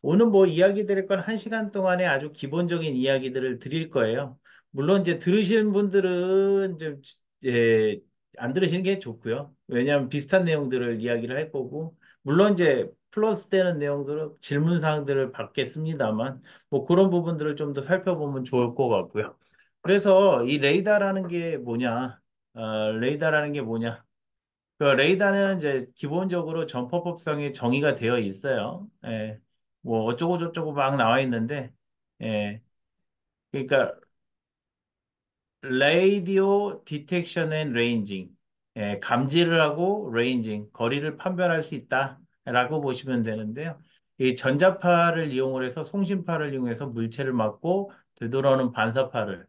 오늘 뭐 이야기 드릴 건 한 시간 동안에 아주 기본적인 이야기들을 드릴 거예요. 물론 이제 들으시는 분들은 좀, 예, 안 들으시는 게 좋고요. 왜냐하면 비슷한 내용들을 이야기를 할 거고, 물론 이제 플러스 되는 내용들은 질문 사항들을 받겠습니다만, 뭐 그런 부분들을 좀 더 살펴보면 좋을 것 같고요. 그래서 이 레이더라는 게 뭐냐, 레이더라는 게 뭐냐. 그 레이더는 이제 기본적으로 전파법성이 정의가 되어 있어요. 예. 뭐 어쩌고 저쩌고 막 나와 있는데, 예. 그러니까 레이디오 디텍션 앤 레인징, 예. 감지를 하고 레인징, 거리를 판별할 수 있다라고 보시면 되는데요. 이 전자파를 이용을 해서 송신파를 이용해서 물체를 막고 되돌아오는 반사파를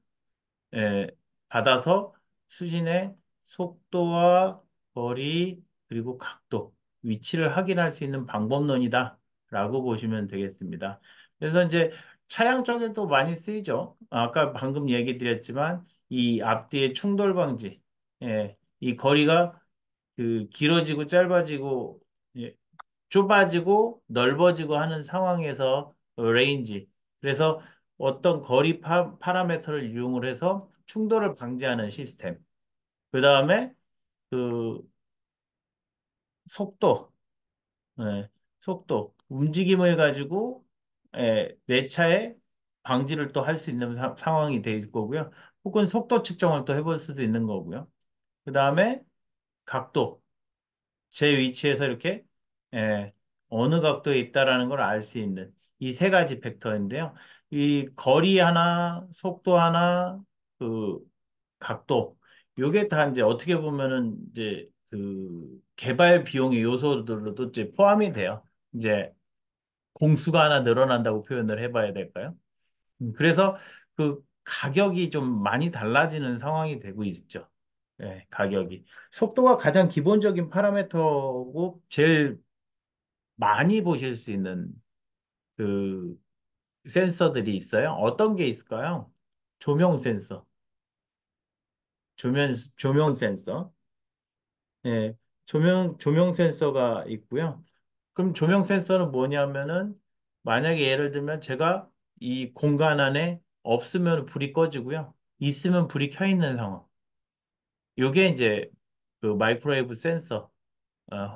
예, 받아서 수진의 속도와 거리 그리고 각도, 위치를 확인할 수 있는 방법론이다라고 보시면 되겠습니다. 그래서 이제 차량 쪽에도 많이 쓰이죠. 아까 방금 얘기 드렸지만 이 앞뒤의 충돌 방지, 이 거리가 그 길어지고 짧아지고 예, 좁아지고 넓어지고 하는 상황에서 레인지. 그래서 어떤 거리 파라미터를 이용을 해서 충돌을 방지하는 시스템. 그 다음에 그 속도, 예, 속도, 움직임을 가지고 내 차의 방지를 또 할 수 있는 상황이 돼 있을 거고요. 혹은 속도 측정을 또 해볼 수도 있는 거고요. 그 다음에 각도. 제 위치에서 이렇게 예, 어느 각도에 있다라는 걸 알 수 있는 이 세 가지 벡터인데요. 이 거리 하나, 속도 하나, 그 각도 요게 다 이제 어떻게 보면은 이제 그 개발 비용의 요소들로도 이제 포함이 돼요. 이제 공수가 하나 늘어난다고 표현을 해봐야 될까요? 그래서 그 가격이 좀 많이 달라지는 상황이 되고 있죠. 예, 가격이. 속도가 가장 기본적인 파라미터고 제일 많이 보실 수 있는 그 센서들이 있어요. 어떤 게 있을까요? 조명 센서, 조명 센서. 예, 조명 센서가 있고요. 그럼 조명 센서는 뭐냐면은 만약에 예를 들면 제가 이 공간 안에 없으면 불이 꺼지고요. 있으면 불이 켜 있는 상황. 요게 이제 그 마이크로웨이브 센서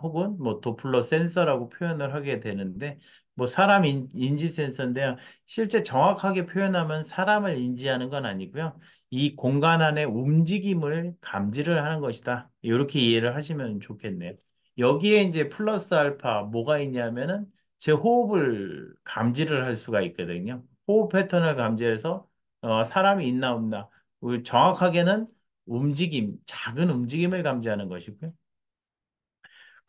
혹은 뭐 도플러 센서라고 표현을 하게 되는데 뭐 사람 인지 센서인데요. 실제 정확하게 표현하면 사람을 인지하는 건 아니고요. 이 공간 안의 움직임을 감지를 하는 것이다. 이렇게 이해를 하시면 좋겠네요. 여기에 이제 플러스 알파 뭐가 있냐면은 제 호흡을 감지를 할 수가 있거든요. 호흡 패턴을 감지해서 사람이 있나 없나 정확하게는 움직임, 작은 움직임을 감지하는 것이고요.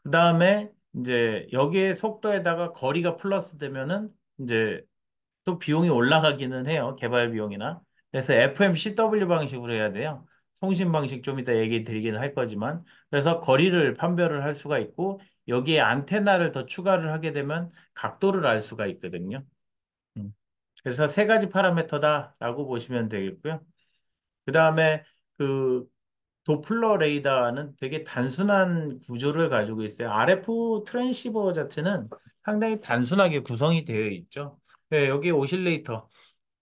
그 다음에 이제 여기에 속도에다가 거리가 플러스 되면은 이제 또 비용이 올라가기는 해요. 개발 비용이나. 그래서 FMCW 방식으로 해야 돼요. 통신 방식 좀 이따 얘기 드리긴 할 거지만. 그래서 거리를 판별을 할 수가 있고 여기에 안테나를 더 추가를 하게 되면 각도를 알 수가 있거든요. 음. 그래서 세 가지 파라미터다라고 보시면 되겠고요. 그 다음에 그 도플러 레이더는 되게 단순한 구조를 가지고 있어요. RF 트랜시버 자체는 상당히 단순하게 구성이 되어 있죠. 네, 여기 오실레이터,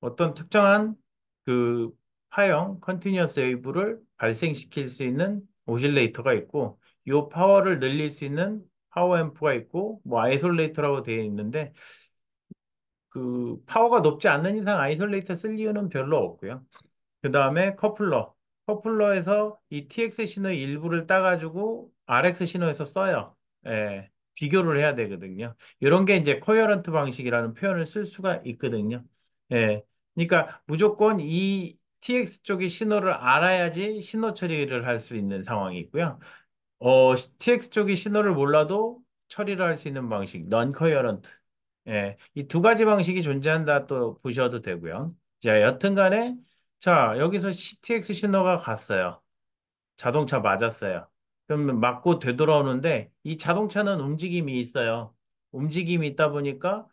어떤 특정한 그 파형, 컨티뉴어스 웨이브를 발생시킬 수 있는 오실레이터가 있고, 이 파워를 늘릴 수 있는 파워 앰프가 있고, 뭐 아이솔레이터라고 되어 있는데, 그 파워가 높지 않는 이상 아이솔레이터 쓸 이유는 별로 없고요. 그 다음에 커플러. 커플러에서 이 TX 신호의 일부를 따가지고 RX 신호에서 써요. 예, 비교를 해야 되거든요. 이런 게 이제 코헤런트 방식이라는 표현을 쓸 수가 있거든요. 예, 그러니까 무조건 이 TX 쪽의 신호를 알아야지 신호 처리를 할 수 있는 상황이 있고요. TX 쪽이 신호를 몰라도 처리를 할 수 있는 방식, non-coherent. 예, 이 두 가지 방식이 존재한다 또 보셔도 되고요. 자, 여튼 간에, 자, 여기서 TX 신호가 갔어요. 자동차 맞았어요. 그러면 맞고 되돌아오는데, 이 자동차는 움직임이 있어요. 움직임이 있다 보니까,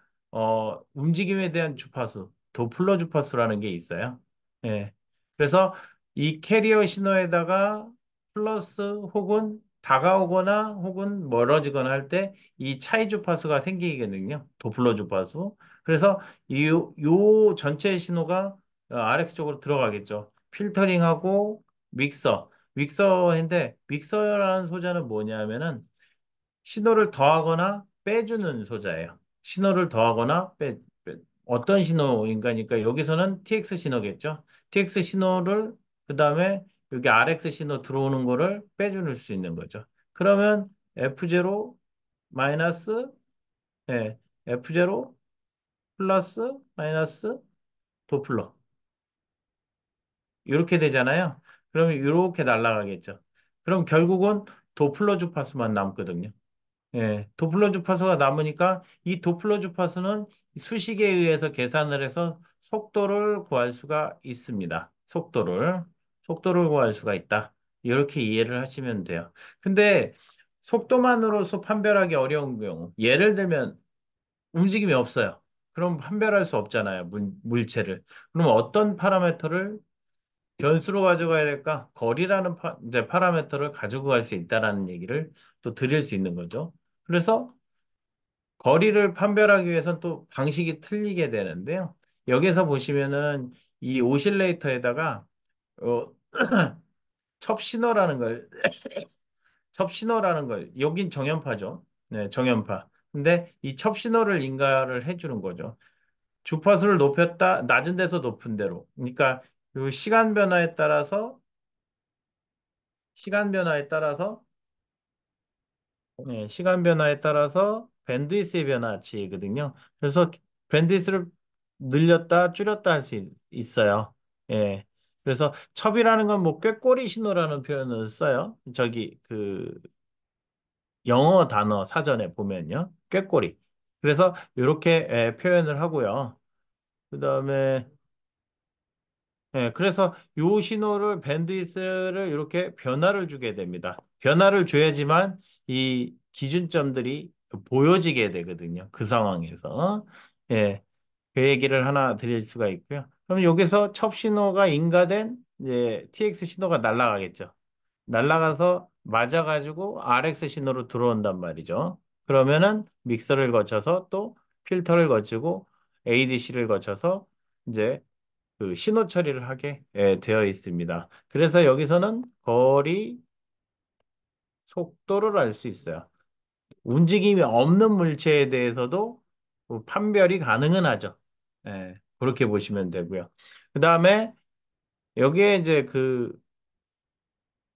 움직임에 대한 주파수, 도플러 주파수라는 게 있어요. 예. 그래서 이 캐리어 신호에다가 플러스 혹은 다가오거나 혹은 멀어지거나 할 때 이 차이 주파수가 생기거든요. 도플러 주파수. 그래서 요 전체 신호가 RX 쪽으로 들어가겠죠. 필터링하고 믹서. 믹서인데 믹서라는 소자는 뭐냐면은 신호를 더하거나 빼주는 소자예요. 신호를 더하거나 어떤 신호인가니까 여기서는 TX 신호겠죠. TX 신호를 그다음에 여기 RX 신호 들어오는 거를 빼줄 수 있는 거죠. 그러면 F0 마이너스 예, F0 플러스 마이너스 도플러 이렇게 되잖아요. 그러면 이렇게 날아가겠죠. 그럼 결국은 도플러 주파수만 남거든요. 예, 도플러 주파수가 남으니까 이 도플러 주파수는 수식에 의해서 계산을 해서 속도를 구할 수가 있습니다. 속도를 구할 수가 있다. 이렇게 이해를 하시면 돼요. 근데 속도만으로서 판별하기 어려운 경우, 예를 들면 움직임이 없어요. 그럼 판별할 수 없잖아요. 물체를. 그럼 어떤 파라미터를 변수로 가져가야 될까? 거리라는 이제 파라미터를 가지고 갈 수 있다라는 얘기를 또 드릴 수 있는 거죠. 그래서 거리를 판별하기 위해서는 또 방식이 틀리게 되는데요. 여기서 보시면은 이 오실레이터에다가 어, 첩신호라는 걸 첩신호라는 걸 여긴 정연파죠. 네, 정연파. 근데 이 첩신호를 인가를 해주는 거죠. 주파수를 높였다 낮은 데서 높은 데로. 그러니까 요 시간 변화에 따라서 네, 시간 변화에 따라서 밴드위스의 변화치거든요. 그래서 밴드위스를 늘렸다 줄였다 할 수 있어요. 예. 그래서 첩이라는 건 뭐 꾀꼬리 신호라는 표현을 써요. 저기 그 영어 단어 사전에 보면요. 꾀꼬리. 그래서 이렇게 표현을 하고요. 그다음에 그래서 요 신호를 밴드위스를 이렇게 변화를 주게 됩니다. 변화를 줘야지만 이 기준점들이 보여지게 되거든요. 그 상황에서. 예, 그 얘기를 하나 드릴 수가 있고요. 그럼 여기서 첩 신호가 인가된 이제 TX 신호가 날아가겠죠. 날아가서 맞아가지고 RX 신호로 들어온단 말이죠. 그러면은 믹서를 거쳐서 또 필터를 거치고 ADC를 거쳐서 이제 그 신호 처리를 하게 되어 있습니다. 그래서 여기서는 거리, 속도를 알 수 있어요. 움직임이 없는 물체에 대해서도 판별이 가능은 하죠. 그렇게 보시면 되고요. 그 다음에 여기에 이제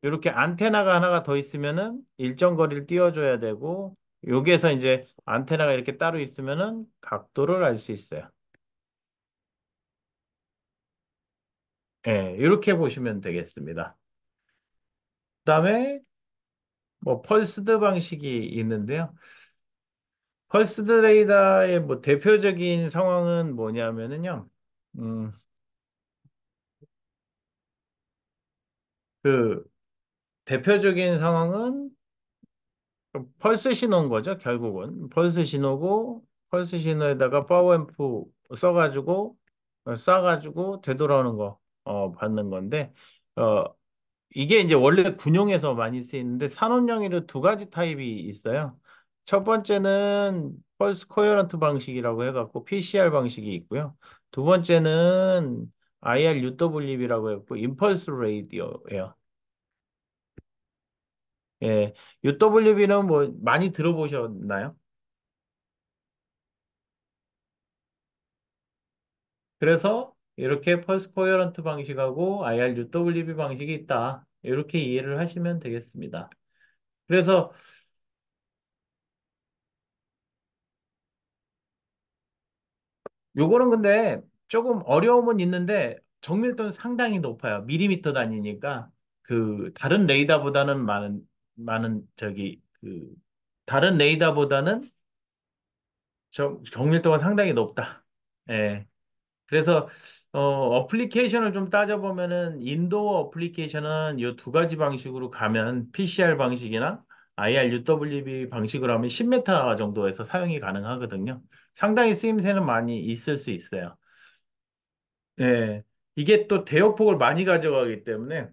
이렇게 안테나가 하나가 더 있으면은 일정 거리를 띄워줘야 되고 여기에서 이제 안테나가 이렇게 따로 있으면은 각도를 알 수 있어요. 이렇게 보시면 되겠습니다. 그다음에 뭐 펄스드 방식이 있는데요. 펄스드 레이더의 뭐 대표적인 상황은 뭐냐면은요. 음, 그 대표적인 상황은 펄스 신호인 거죠, 결국은. 펄스 신호고 펄스 신호에다가 파워앰프 써가지고 쏴가지고 되돌아오는 거 받는 건데 어, 이게 이제 원래 군용에서 많이 쓰이는데 산업용에도 두 가지 타입이 있어요. 첫 번째는 펄스 코헤런트 방식이라고 해갖고 PCR 방식이 있고요. 두 번째는 IRUWB라고 해갖고 임펄스 레이디오예요. 예, UWB는 뭐 많이 들어보셨나요? 그래서 이렇게 펄스 코헤런트 방식하고 IRUWB 방식이 있다. 이렇게 이해를 하시면 되겠습니다. 그래서 요거는 근데 조금 어려움은 있는데 정밀도는 상당히 높아요. 밀리미터 단위니까 그 다른 레이더보다는 많은 저기 다른 레이더보다는 정밀도가 상당히 높다. 예. 그래서 어플리케이션을 좀 따져보면은 인도어 어플리케이션은 이 두 가지 방식으로 가면 PCR 방식이나 IRUWB 방식으로 하면 10m 정도에서 사용이 가능하거든요. 상당히 쓰임새는 많이 있을 수 있어요. 예. 이게 또 대역폭을 많이 가져가기 때문에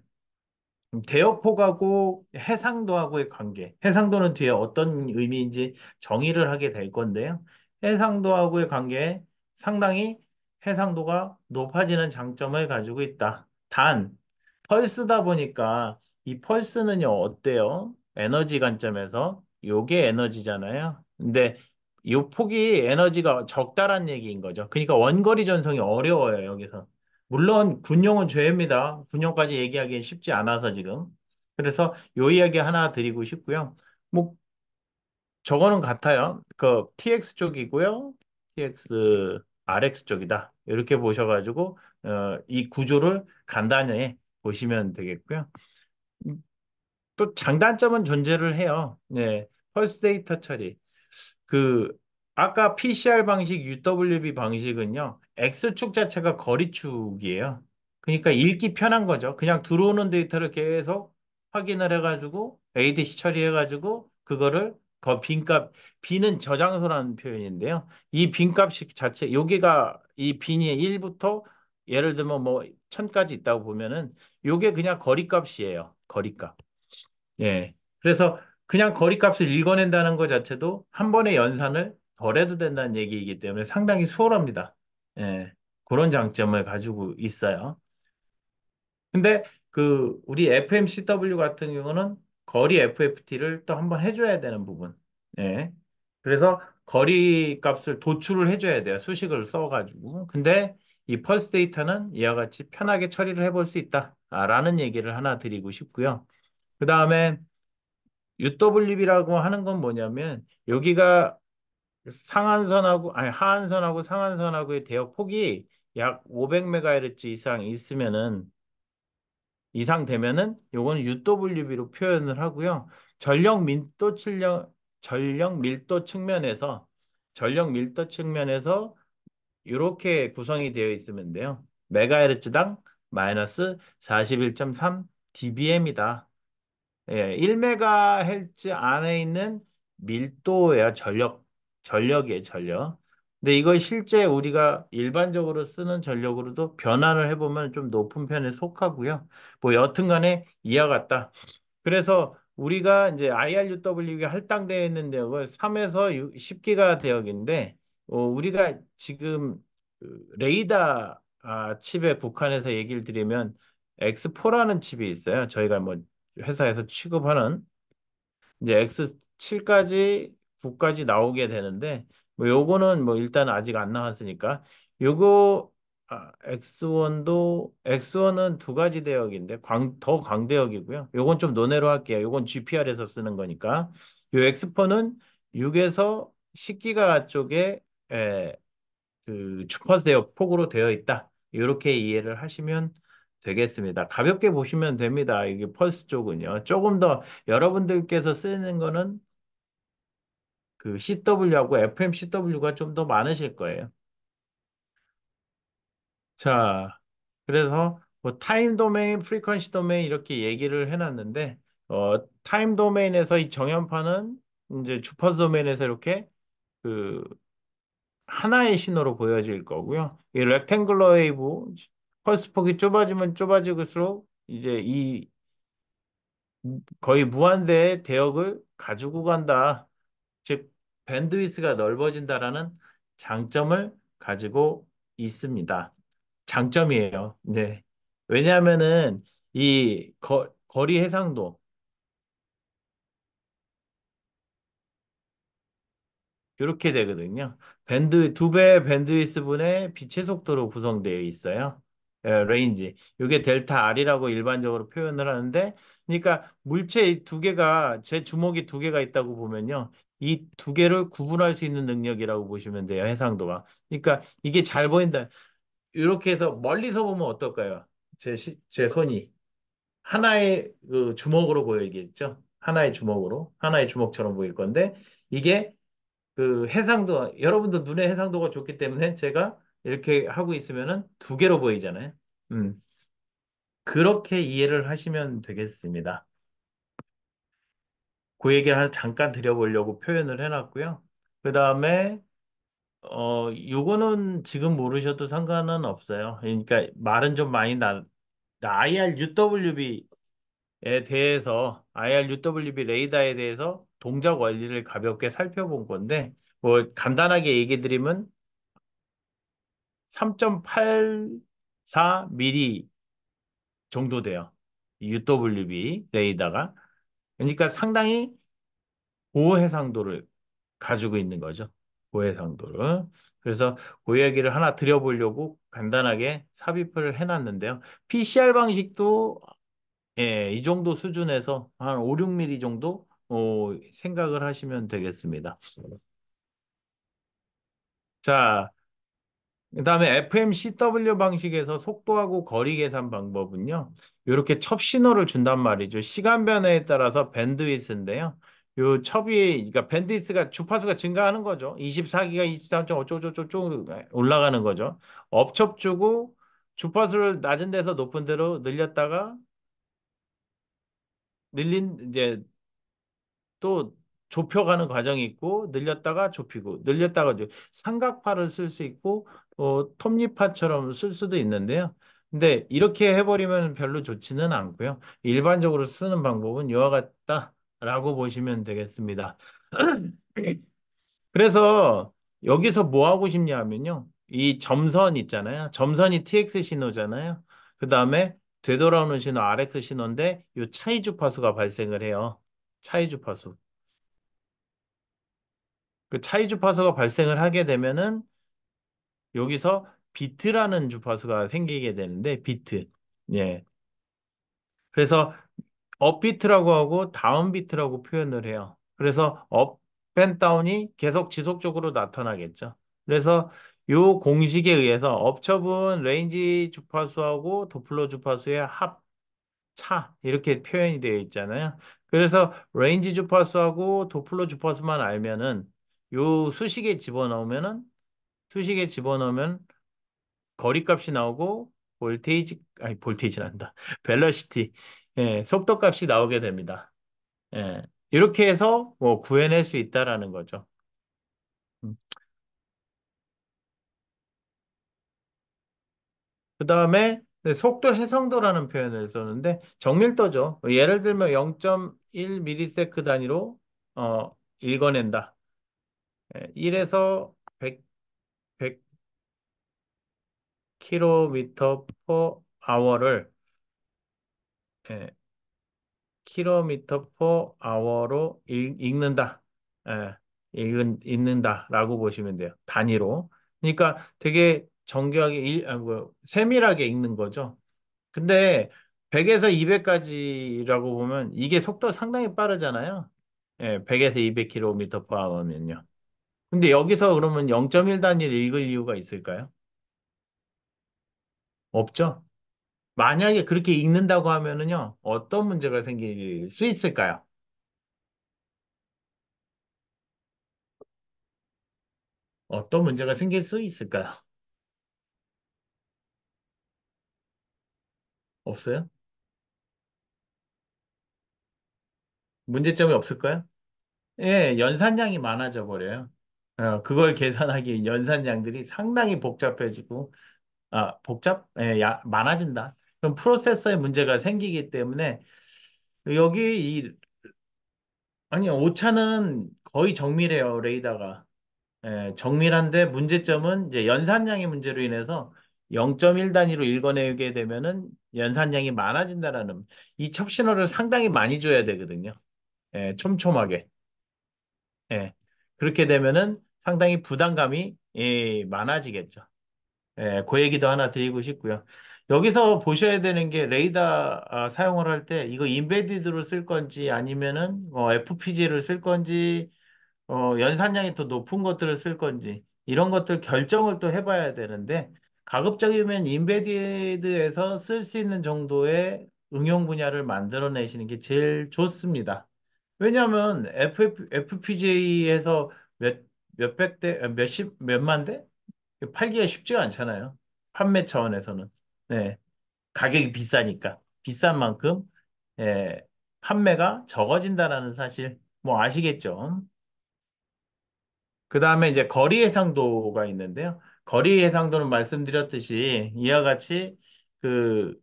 대역폭하고 해상도하고의 관계. 해상도는 뒤에 어떤 의미인지 정의를 하게 될 건데요. 해상도하고의 관계에 상당히 해상도가 높아지는 장점을 가지고 있다. 단, 펄스다 보니까 이 펄스는요, 어때요? 에너지 관점에서 요게 에너지잖아요. 근데 요 폭이 에너지가 적다란 얘기인 거죠. 그러니까 원거리 전송이 어려워요, 여기서. 물론 군용은 죄입니다. 군용까지 얘기하기엔 쉽지 않아서 지금. 그래서 요 이야기 하나 드리고 싶고요. 뭐 저거는 같아요. 그 TX 쪽이고요. TX RX 쪽이다. 이렇게 보셔가지고 이 구조를 간단히 보시면 되겠고요. 또 장단점은 존재를 해요. 네. 펄스 데이터 처리. 그 아까 PCR 방식, UWB 방식은요. X축 자체가 거리축이에요. 그러니까 읽기 편한 거죠. 그냥 들어오는 데이터를 계속 확인을 해가지고 ADC 처리해가지고 그거를 그 빈값, 빈은 저장소라는 표현인데요. 이 빈값식 자체, 여기가 이 빈이 1부터 예를 들면 뭐 1000까지 있다고 보면은 요게 그냥 거리값이에요. 거리값. 예. 그래서 그냥 거리값을 읽어낸다는 것 자체도 한 번의 연산을 덜 해도 된다는 얘기이기 때문에 상당히 수월합니다. 예. 그런 장점을 가지고 있어요. 근데 그 우리 FMCW 같은 경우는 거리 FFT를 또 한번 해줘야 되는 부분. 예. 그래서 거리 값을 도출을 해줘야 돼요. 수식을 써가지고. 근데 이 펄스 데이터는 이와 같이 편하게 처리를 해볼 수 있다라는 얘기를 하나 드리고 싶고요. 그 다음에 UWB라고 하는 건 뭐냐면 여기가 상한선하고 아니 하한선하고 상한선하고의 대역 폭이 약 500MHz 이상 있으면은 이상 되면은 요거는 UWB로 표현을 하고요. 전력 밀도 출력 전력 밀도 측면에서 전력 밀도 측면에서 이렇게 구성이 되어 있으면 돼요. 메가헤르츠당 마이너스 41.3 dBm이다. 예, 1메가헬츠 안에 있는 밀도야 전력이에요, 전력. 근데 이걸 실제 우리가 일반적으로 쓰는 전력으로도 변환을 해보면 좀 높은 편에 속하고요. 뭐 여튼간에 이와 같다. 그래서 우리가 이제 IRUW가 할당되어 있는 대역을 3에서 10기가 대역인데, 우리가 지금 그 레이더 칩에 국한해서 얘기를 드리면 X4라는 칩이 있어요. 저희가 뭐 회사에서 취급하는 이제 X7까지 9까지 나오게 되는데 뭐 요거는 뭐 일단 아직 안 나왔으니까 요거 X1은 두 가지 대역인데 더 광대역이고요. 요건 좀 논외로 할게요. 요건 GPR에서 쓰는 거니까. 요 X4는 6에서 10기가 쪽에 그 주파수대역 폭으로 되어 있다. 이렇게 이해를 하시면 되겠습니다. 가볍게 보시면 됩니다. 이게 펄스 쪽은요. 조금 더 여러분들께서 쓰는 거는 그 CW하고 FMCW가 좀 더 많으실 거예요. 자, 그래서 뭐 타임 도메인, 프리퀀시 도메인 이렇게 얘기를 해놨는데 타임 도메인에서 이 정연파는 이제 주파수 도메인에서 이렇게 그 하나의 신호로 보여질 거고요. 이 렉탱글러 웨이브 펄스 폭이 좁아지면 좁아질수록 이제 이 거의 무한대의 대역을 가지고 간다. 즉 밴드위스가 넓어진다라는 장점을 가지고 있습니다. 장점이에요. 네. 왜냐하면은 이 거리 해상도 이렇게 되거든요. 두 배의 밴드위스 분의 빛의 속도로 구성되어 있어요. 레인지. 이게 델타 R이라고 일반적으로 표현을 하는데, 그러니까 물체 두 개가, 제 주먹이 두 개가 있다고 보면요. 이 두 개를 구분할 수 있는 능력이라고 보시면 돼요. 해상도가. 그러니까 이게 잘 보인다. 이렇게 해서 멀리서 보면 어떨까요? 제 손이. 하나의 그 주먹으로 보이겠죠? 하나의 주먹으로. 하나의 주먹처럼 보일 건데, 이게 그 해상도 여러분도 눈의 해상도가 좋기 때문에 제가 이렇게 하고 있으면은 두 개로 보이잖아요. 음, 그렇게 이해를 하시면 되겠습니다. 그 얘기를 잠깐 드려보려고 표현을 해놨고요. 그 다음에 요거는 지금 모르셔도 상관은 없어요. 그러니까 말은 좀 많이 IRUWB 대해서 IRUWB 레이더에 대해서 동작 원리를 가볍게 살펴본 건데 뭐 간단하게 얘기 드리면 3.84mm 정도 돼요. UWB 레이더가. 그러니까 상당히 고해상도를 가지고 있는 거죠. 고해상도를. 그래서 그 얘기를 하나 드려보려고 간단하게 삽입을 해놨는데요. PCR 방식도 이 정도 수준에서 한 5, 6mm 정도 생각을 하시면 되겠습니다. 자, 그다음에 FMCW 방식에서 속도하고 거리 계산 방법은요. 이렇게 첩 신호를 준단 말이죠. 시간 변화에 따라서 밴드위스인데요. 요 첩이 그러니까 밴드위스가 주파수가 증가하는 거죠. 24기가 23점 어쩌고저쩌고 올라가는 거죠. 업첩 주고 주파수를 낮은 데서 높은 데로 늘렸다가 늘린 이제 또 좁혀가는 과정이 있고 늘렸다가 좁히고 늘렸다가 삼각파를 쓸 수 있고 톱니파처럼 쓸 수도 있는데요. 근데 이렇게 해버리면 별로 좋지는 않고요. 일반적으로 쓰는 방법은 이와 같다라고 보시면 되겠습니다. 그래서 여기서 뭐 하고 싶냐 하면요. 이 점선 있잖아요. 점선이 TX 신호잖아요. 그 다음에 되돌아오는 신호 RX 신호인데 이 차이 주파수가 발생을 해요. 차이 주파수. 그 차이 주파수가 발생을 하게 되면은 여기서 비트라는 주파수가 생기게 되는데 비트. 예. 그래서 업비트라고 하고 다운비트라고 표현을 해요. 그래서 업앤다운이 계속 지속적으로 나타나겠죠. 그래서 요 공식에 의해서 업첩은 레인지 주파수하고 도플러 주파수의 합차 이렇게 표현이 되어 있잖아요. 그래서 레인지 주파수하고 도플러 주파수만 알면은 요 수식에 집어넣으면 거리값이 나오고 볼테이지란다. 벨러시티, 속도값이 나오게 됩니다. 예, 이렇게 해서 뭐 구해낼 수 있다라는 거죠. 그 다음에 속도 해상도라는 표현을 썼는데 정밀도죠. 예를 들면 0.1ms 단위로 읽어낸다. 1에서 100, 100km per hour를 킬로미터 퍼 아워로 읽는다. 예, 읽는다라고 보시면 돼요. 단위로. 그러니까 되게 정교하게, 세밀하게 읽는 거죠. 근데 100에서 200까지라고 보면 이게 속도 상당히 빠르잖아요. 100에서 200km per hour면요. 근데 여기서 그러면 0.1 단위를 읽을 이유가 있을까요? 없죠? 만약에 그렇게 읽는다고 하면은요, 어떤 문제가 생길 수 있을까요? 어떤 문제가 생길 수 있을까요? 없어요? 문제점이 없을까요? 예, 연산량이 많아져 버려요. 그걸 계산하기 연산량들이 상당히 복잡해지고, 많아진다. 그럼 프로세서에 문제가 생기기 때문에 여기 아니, 오차는 거의 정밀해요, 레이더가. 정밀한데 문제점은 이제 연산량의 문제로 인해서 0.1 단위로 읽어내게 되면은 연산량이 많아진다라는 이 첩신호를 상당히 많이 줘야 되거든요. 촘촘하게. 예. 그렇게 되면은 상당히 부담감이 많아지겠죠. 그 얘기도 하나 드리고 싶고요. 여기서 보셔야 되는 게 레이더 사용을 할 때 이거 인베디드로 쓸 건지 아니면은 FPGA를 쓸 건지 연산량이 더 높은 것들을 쓸 건지 이런 것들 결정을 또 해봐야 되는데 가급적이면 인베디드에서 쓸 수 있는 정도의 응용 분야를 만들어내시는 게 제일 좋습니다. 왜냐하면 FPGA에서 몇백 대, 몇만 대? 팔기가 쉽지가 않잖아요. 판매 차원에서는. 네. 가격이 비싸니까. 비싼 만큼, 예, 판매가 적어진다라는 사실, 뭐 아시겠죠? 그 다음에 이제 거리 해상도가 있는데요. 거리 해상도는 말씀드렸듯이 이와 같이 그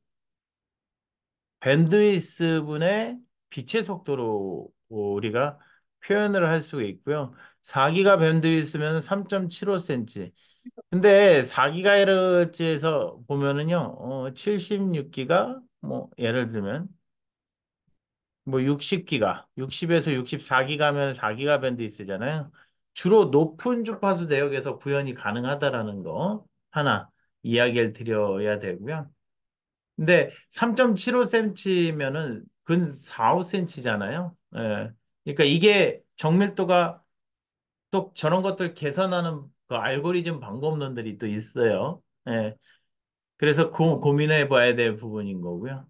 밴드위스 분의 빛의 속도로 우리가 표현을 할 수 있고요. 4기가 밴드위스면 3.75cm. 근데 4GHz에서 보면은요, 76기가, 뭐, 예를 들면, 뭐, 60기가, 60에서 64기가면 4기가 밴드위스잖아요. 주로 높은 주파수 대역에서 구현이 가능하다라는 거, 하나, 이야기를 드려야 되고요. 근데 3.75cm면은 근 4, 5cm잖아요. 예. 그러니까 이게 정밀도가 또 저런 것들 계산하는 그 알고리즘 방법론들이 또 있어요. 예. 그래서 고민해 봐야 될 부분인 거고요.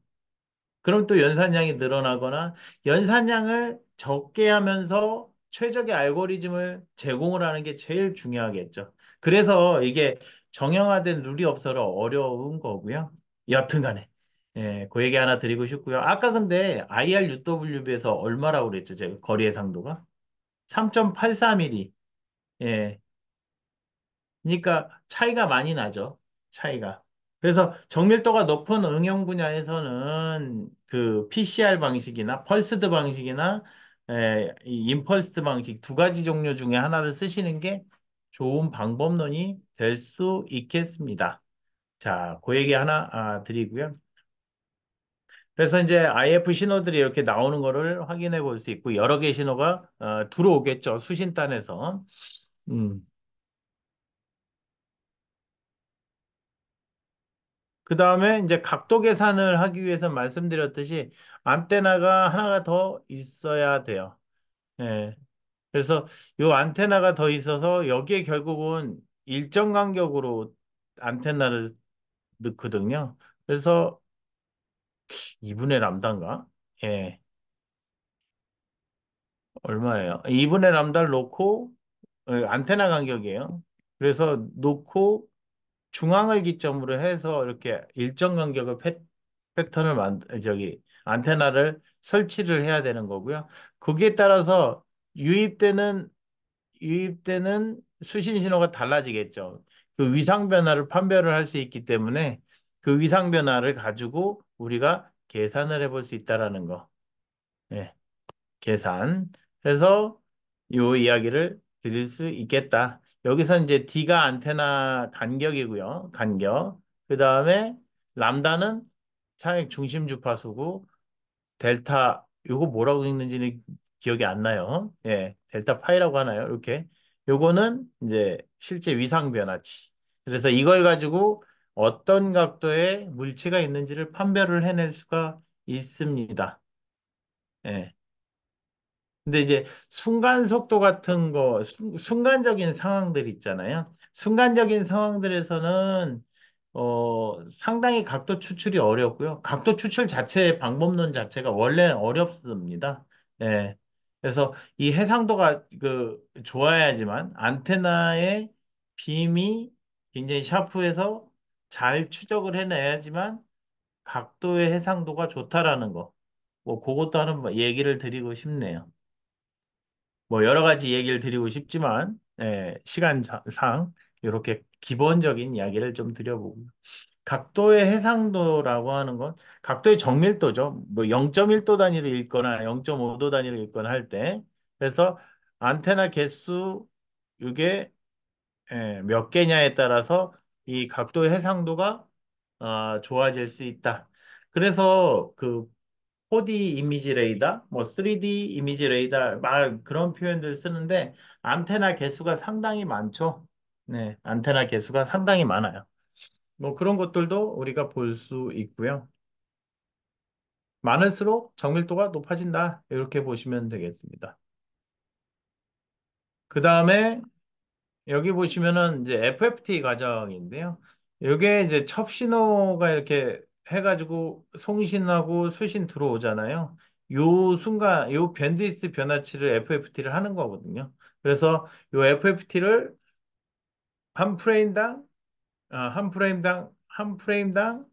그럼 또 연산량이 늘어나거나 연산량을 적게 하면서 최적의 알고리즘을 제공을 하는 게 제일 중요하겠죠. 그래서 이게 정형화된 룰이 없어서 어려운 거고요. 여튼 간에. 예, 그 얘기 하나 드리고 싶고요. 아까 근데 IRUWB에서 얼마라고 그랬죠? 제가 거리 해상도가? 3.84mm. 예. 그러니까 차이가 많이 나죠. 차이가. 그래서 정밀도가 높은 응용 분야에서는 그 PCR 방식이나 펄스드 방식이나 이 임펄스드 방식 두 가지 종류 중에 하나를 쓰시는 게 좋은 방법론이 될 수 있겠습니다. 자, 그 얘기 하나 드리고요. 그래서 이제 IF 신호들이 이렇게 나오는 거를 확인해 볼 수 있고 여러 개의 신호가 들어오겠죠. 수신단에서. 음. 그 다음에 이제 각도 계산을 하기 위해서 말씀드렸듯이 안테나가 하나가 더 있어야 돼요. 예. 그래서 요 안테나가 더 있어서 여기에 결국은 일정 간격으로 안테나를 넣거든요. 그래서 2분의 람다인가? 예. 얼마예요? 2분의 람다를 놓고 안테나 간격이에요. 그래서 놓고 중앙을 기점으로 해서 이렇게 일정 간격의 패턴을 안테나를 설치를 해야 되는 거고요. 거기에 따라서 유입되는 유입되는 수신 신호가 달라지겠죠. 그 위상 변화를 판별을 할 수 있기 때문에 그 위상 변화를 가지고 우리가 계산을 해볼 수 있다라는 거. 예. 계산. 그래서 요 이야기를 드릴 수 있겠다. 여기서 이제 D가 안테나 간격이고요. 간격. 그 다음에 람다는 차액 중심 주파수고 델타 요거 뭐라고 읽는지는 기억이 안 나요. 예. 델타 파이라고 하나요? 이렇게. 요거는 이제 실제 위상 변화치. 그래서 이걸 가지고 어떤 각도의 물체가 있는지를 판별을 해낼 수가 있습니다. 예. 근데 이제 순간 속도 같은 거, 순간적인 상황들 있잖아요. 순간적인 상황들에서는 상당히 각도 추출이 어렵고요. 각도 추출 자체의 방법론 자체가 원래 어렵습니다. 예. 그래서 이 해상도가 좋아야지만 안테나의 빔이 굉장히 샤프해서 잘 추적을 해내야지만 각도의 해상도가 좋다라는 거. 뭐 그것도 하는 얘기를 드리고 싶네요. 뭐 여러 가지 얘기를 드리고 싶지만 시간상 이렇게 기본적인 이야기를 좀 드려보고 각도의 해상도라고 하는 건 각도의 정밀도죠. 뭐 0.1도 단위로 읽거나 0.5도 단위로 읽거나 할 때 그래서 안테나 개수 이게 몇 개냐에 따라서 이 각도의 해상도가 좋아질 수 있다. 그래서 그 4D 이미지 레이더, 뭐 3D 이미지 레이더, 막 그런 표현들 쓰는데 안테나 개수가 상당히 많죠. 네, 안테나 개수가 상당히 많아요. 뭐 그런 것들도 우리가 볼 수 있고요. 많을수록 정밀도가 높아진다. 이렇게 보시면 되겠습니다. 그 다음에 여기 보시면은 이제 FFT 과정인데요. 이게 이제 첩신호가 이렇게 해가지고 송신하고 수신 들어오잖아요. 요 순간, 요 밴드위스 변화치를 FFT를 하는 거거든요. 그래서 요 FFT를 한 프레임당, 한 프레임당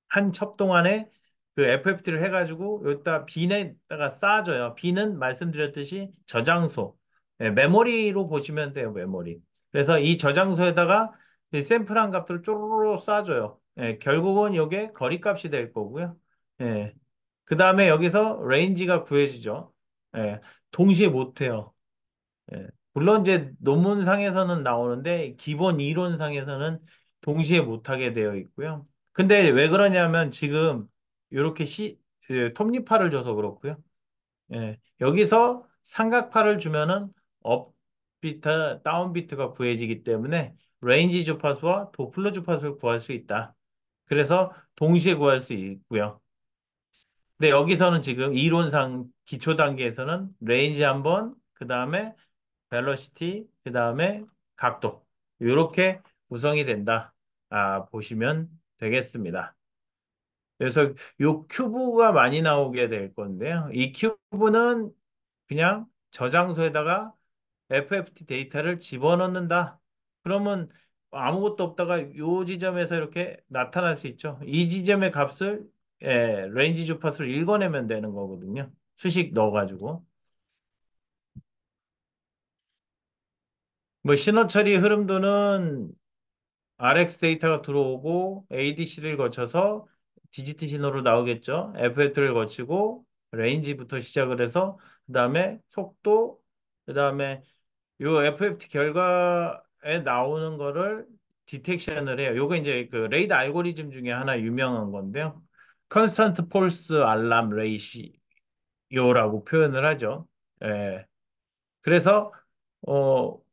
한 첩 동안에 그 FFT를 해가지고 여기다 빈에다가 쌓아줘요. 빈은 말씀드렸듯이 저장소, 메모리로 보시면 돼요. 메모리. 그래서 이 저장소에다가 이 샘플한 값들을 쪼로로 쌓아줘요. 결국은 이게 거리값이 될 거고요. 예. 그 다음에 여기서 레인지가 구해지죠. 예. 동시에 못해요. 예. 물론 이제 논문상에서는 나오는데 기본 이론상에서는 동시에 못하게 되어 있고요. 근데 왜 그러냐면 지금 이렇게 톱니파를 줘서 그렇고요. 예. 여기서 삼각파를 주면은 업 비트, 다운 비트가 구해지기 때문에 레인지 주파수와 도플러 주파수를 구할 수 있다. 그래서 동시에 구할 수 있고요. 근데 여기서는 지금 이론상 기초 단계에서는 레인지 한 번, 그 다음에 벨로시티, 그 다음에 각도. 이렇게 구성이 된다. 보시면 되겠습니다. 그래서 요 큐브가 많이 나오게 될 건데요. 이 큐브는 그냥 저장소에다가 FFT 데이터를 집어넣는다. 그러면 아무것도 없다가 요 지점에서 이렇게 나타날 수 있죠. 이 지점의 값을 레인지 주파수를 읽어내면 되는 거거든요. 수식 넣어가지고. 뭐 신호 처리 흐름도는 RX 데이터가 들어오고 ADC를 거쳐서 디지트 신호로 나오겠죠. FF를 거치고 레인지부터 시작을 해서 그다음에 속도, 그다음에 요 FFT 결과에 나오는 거를 디텍션을 해요. 요거 이제 그 레이더 알고리즘 중에 하나 유명한 건데요. 컨스턴트 폴스 알람 레이시오라고 표현을 하죠. 예. 그래서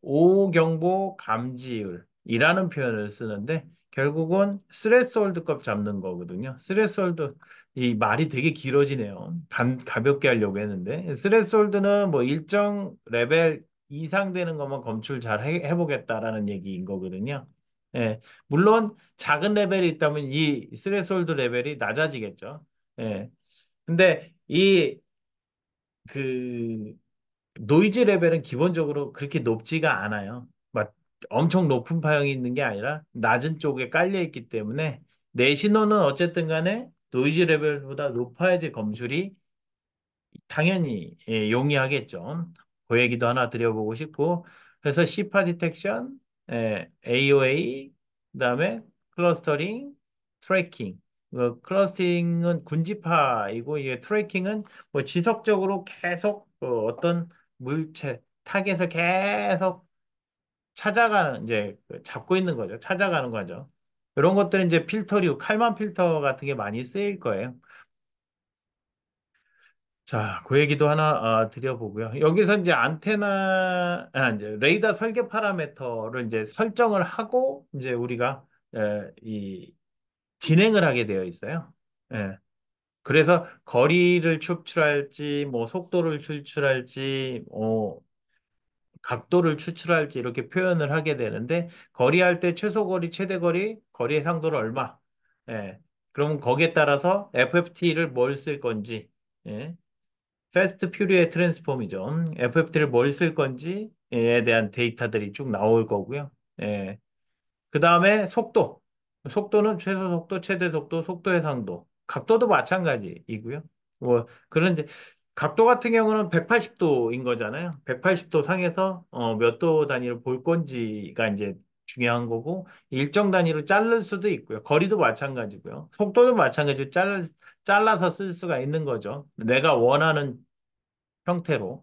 오경보 감지율이라는 표현을 쓰는데 결국은 스레스홀드 값 잡는 거거든요. 스레스홀드 이 말이 되게 길어지네요. 가볍게 하려고 했는데 스레스홀드는 뭐 일정 레벨 이상 되는 것만 검출 잘 해보겠다라는 얘기인 거거든요. 예, 물론 작은 레벨이 있다면 이 스레스홀드 레벨이 낮아지겠죠. 예. 근데 그 노이즈 레벨은 기본적으로 그렇게 높지가 않아요. 막 엄청 높은 파형이 있는 게 아니라 낮은 쪽에 깔려 있기 때문에 내 신호는 어쨌든 간에 노이즈 레벨보다 높아야지 검출이 당연히 용이하겠죠. 그 얘기도 하나 드려보고 싶고 그래서 C파 디텍션, AOA, 그다음에 클러스터링, 트래킹. 클러스팅은 군지파이고 이게 트래킹은 뭐 지속적으로 계속 어떤 물체 타겟을 계속 찾아가는 이제 잡고 있는 거죠. 찾아가는 거죠. 이런 것들은 이제 필터류, 칼만 필터 같은 게 많이 쓰일 거예요. 자, 그 얘기도 하나 드려보고요. 여기서 이제 이제 레이더 설계 파라미터를 이제 설정을 하고 이제 우리가 이 진행을 하게 되어 있어요. 예. 그래서 거리를 추출할지, 뭐 속도를 추출할지, 각도를 추출할지 이렇게 표현을 하게 되는데 거리할 때 최소 거리, 최대 거리, 거리의 상도는 얼마? 예. 그러면 거기에 따라서 FFT를 뭘 쓸 건지. 예. 패스트 퓨리의 트랜스폼이죠. FFT를 뭘 쓸 건지에 대한 데이터들이 쭉 나올 거고요. 예. 그 다음에 속도. 속도는 최소 속도, 최대 속도, 속도의 상도. 각도도 마찬가지이고요. 뭐, 그런데 각도 같은 경우는 180도인 거잖아요. 180도 상에서 몇 도 단위로 볼 건지가 이제 중요한 거고, 일정 단위로 자를 수도 있고요. 거리도 마찬가지고요. 속도도 마찬가지로 잘라서 쓸 수가 있는 거죠. 내가 원하는 형태로.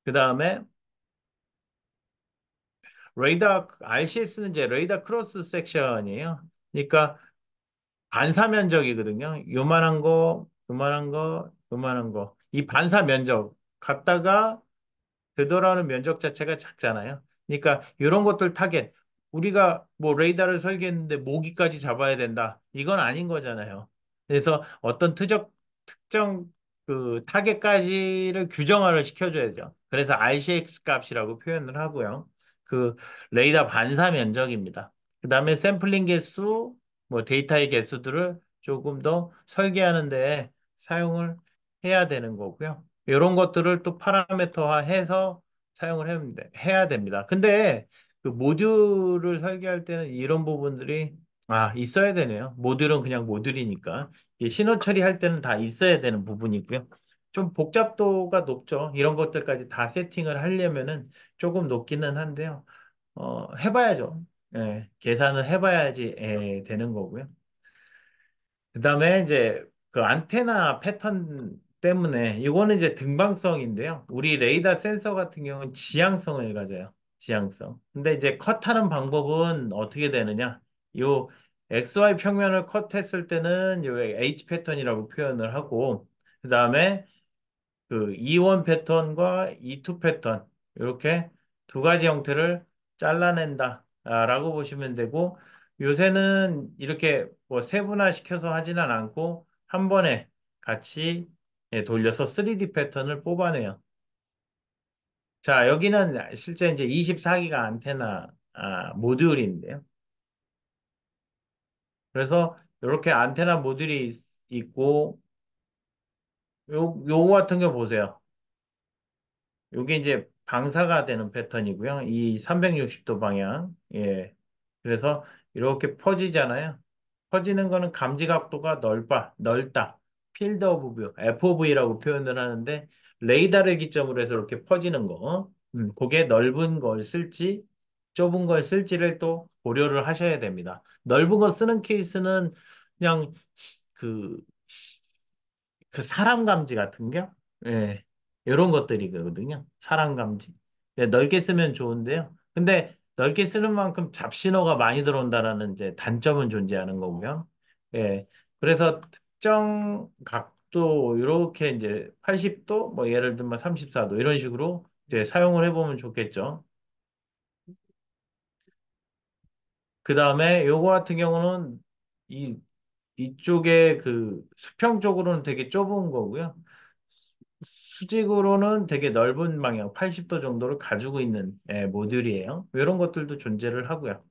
그 다음에 RCS는 이제 레이더 크로스 섹션이에요. 그러니까 반사 면적이거든요. 요만한 거, 요만한 거, 요만한 거. 이 반사 면적 갖다가 되돌아오는 면적 자체가 작잖아요. 그러니까 이런 것들 타겟. 우리가 뭐 레이더를 설계했는데 모기까지 잡아야 된다. 이건 아닌 거잖아요. 그래서 어떤 특정 그 타겟까지를 규정화를 시켜줘야죠. 그래서 RCX 값이라고 표현을 하고요. 그 레이더 반사 면적입니다. 그다음에 샘플링 개수, 뭐 데이터의 개수들을 조금 더 설계하는 데 사용을 해야 되는 거고요. 이런 것들을 또 파라미터화해서 사용을 해야 됩니다. 근데 그 모듈을 설계할 때는 이런 부분들이 있어야 되네요. 모듈은 그냥 모듈이니까. 이게 신호 처리할 때는 다 있어야 되는 부분이고요. 좀 복잡도가 높죠. 이런 것들까지 다 세팅을 하려면은 조금 높기는 한데요. 해봐야죠. 계산을 해봐야지 되는 거고요. 그다음에 이제 그 안테나 패턴 때문에 이거는 이제 등방성인데요. 우리 레이더 센서 같은 경우는 지향성을 가져요. 지향성. 근데 이제 컷하는 방법은 어떻게 되느냐? 요 XY 평면을 컷했을 때는 요 H 패턴이라고 표현을 하고 그다음에 그 E1 패턴과 E2 패턴 이렇게 두 가지 형태를 잘라낸다라고 보시면 되고 요새는 이렇게 뭐 세분화 시켜서 하지는 않고 한 번에 같이 예, 돌려서 3D 패턴을 뽑아내요. 자, 여기는 실제 이제 24기가 안테나 모듈인데요. 그래서 이렇게 안테나 모듈이 있고 요거 같은 거 보세요. 요게 이제 방사가 되는 패턴이고요. 이 360도 방향. 예. 그래서 이렇게 퍼지잖아요. 퍼지는 거는 감지 각도가 넓다. 필드 오브 뷰, FOV라고 표현을 하는데 레이더를 기점으로 해서 이렇게 퍼지는 거. 그게 넓은 걸 쓸지 좁은 걸 쓸지를 또 고려를 하셔야 됩니다. 넓은 거 쓰는 케이스는 그냥 그 그 사람 감지 같은 겨? 예. 이런 것들이거든요. 사람 감지. 예, 넓게 쓰면 좋은데요. 근데 넓게 쓰는 만큼 잡신호가 많이 들어온다라는 이제 단점은 존재하는 거고요. 예. 그래서 특정 각도 이렇게 이제 80도 뭐 예를 들면 34도 이런 식으로 이제 사용을 해보면 좋겠죠. 그 다음에 요거 같은 경우는 이 이쪽에 그 수평 쪽으로는 되게 좁은 거고요. 수직으로는 되게 넓은 방향, 80도 정도를 가지고 있는 예, 모듈이에요. 이런 것들도 존재를 하고요.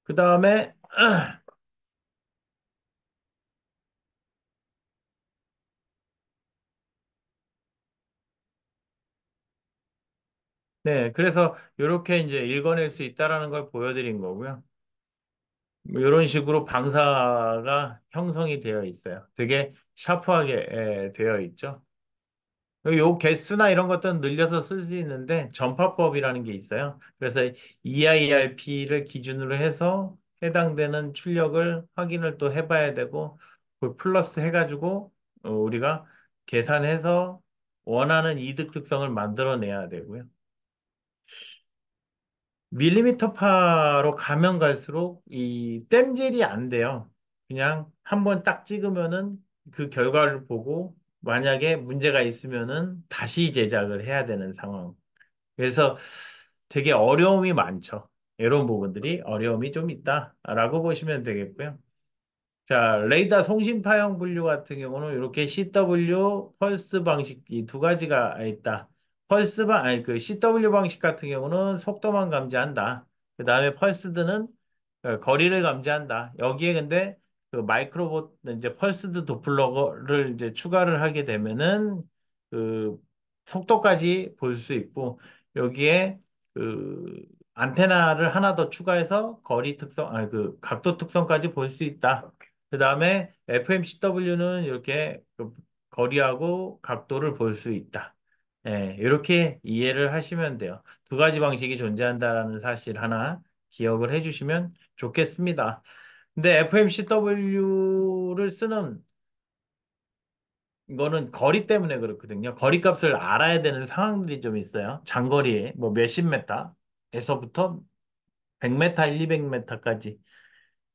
그 다음에 네, 그래서 이렇게 이제 읽어낼 수 있다라는 걸 보여드린 거고요. 뭐 이런 식으로 방사가 형성이 되어 있어요. 되게 샤프하게 되어 있죠. 요 개수나 이런 것들은 늘려서 쓸 수 있는데 전파법이라는 게 있어요. 그래서 EIRP를 기준으로 해서 해당되는 출력을 확인을 또 해봐야 되고 그 플러스 해가지고 우리가 계산해서 원하는 이득 특성을 만들어내야 되고요. 밀리미터파로 가면 갈수록 이 땜질이 안 돼요. 그냥 한번 딱 찍으면은 그 결과를 보고 만약에 문제가 있으면은 다시 제작을 해야 되는 상황. 그래서 되게 어려움이 많죠. 이런 부분들이 어려움이 좀 있다라고 보시면 되겠고요. 자, 레이더 송신파형 분류 같은 경우는 이렇게 CW, 펄스 방식 이 두 가지가 있다. 아니 그 CW 방식 같은 경우는 속도만 감지한다. 그 다음에 펄스드는 거리를 감지한다. 여기에 근데 그 마이크로봇 이제 펄스드 도플러를 이제 추가를 하게 되면은 그 속도까지 볼 수 있고 여기에 그 안테나를 하나 더 추가해서 거리 특성, 아니 그 각도 특성까지 볼 수 있다. 그 다음에 FMCW는 이렇게 그 거리하고 각도를 볼 수 있다. 예, 이렇게 이해를 하시면 돼요. 두 가지 방식이 존재한다라는 사실 하나 기억을 해주시면 좋겠습니다. 근데 FMCW를 쓰는 이거는 거리 때문에 그렇거든요. 거리 값을 알아야 되는 상황들이 좀 있어요. 장거리에 뭐 몇십 메타에서부터 100m, 1, 200m까지.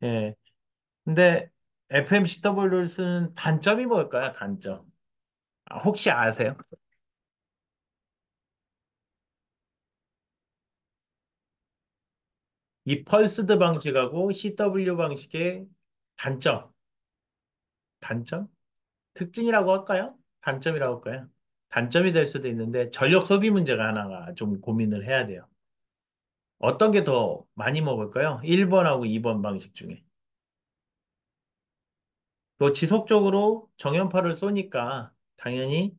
예. 근데 FMCW를 쓰는 단점이 뭘까요? 단점. 혹시 아세요? 이 펄스드 방식하고 CW 방식의 단점. 단점? 특징이라고 할까요? 단점이라고 할까요? 단점이 될 수도 있는데 전력 소비 문제가 하나가 좀 고민을 해야 돼요. 어떤 게 더 많이 먹을까요? 1번하고 2번 방식 중에. 또 지속적으로 정연파를 쏘니까 당연히